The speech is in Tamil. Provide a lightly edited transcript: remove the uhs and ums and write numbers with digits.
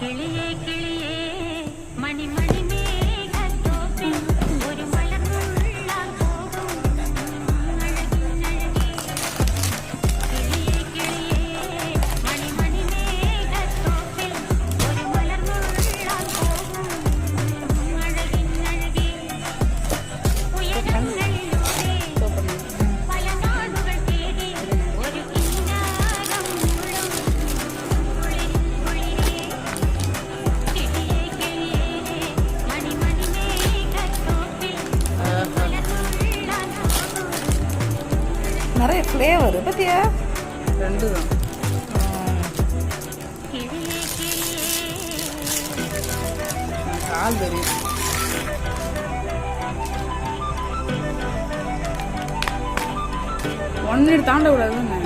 கிளியே கிளியே மணி மணி மேகத்தோப்பில் ஒரு மலர் முள்ளால் போகும் அழகின் அழகே. கிளியே கிளியே மணி மணி மேகத்தோப்பில் ஒரு மலர் முள்ளால் போகும் அழகின் அழகே. உயரங்களிலூடே பல நாடுகள் தேடி ஒரு கிண்ணாரம் முழும் குளிரின் குளிரே. கிளியே கிளியே மணி மணி மேகத்தோப்பில் மலர் முள்ளால் போகும். நிறைய ஃப்ளேவர் பத்தியா ரெண்டு தான். கிளியே கிளியே கால் தெரியும். ஒன்னு தாண்ட கூடாதுன்னு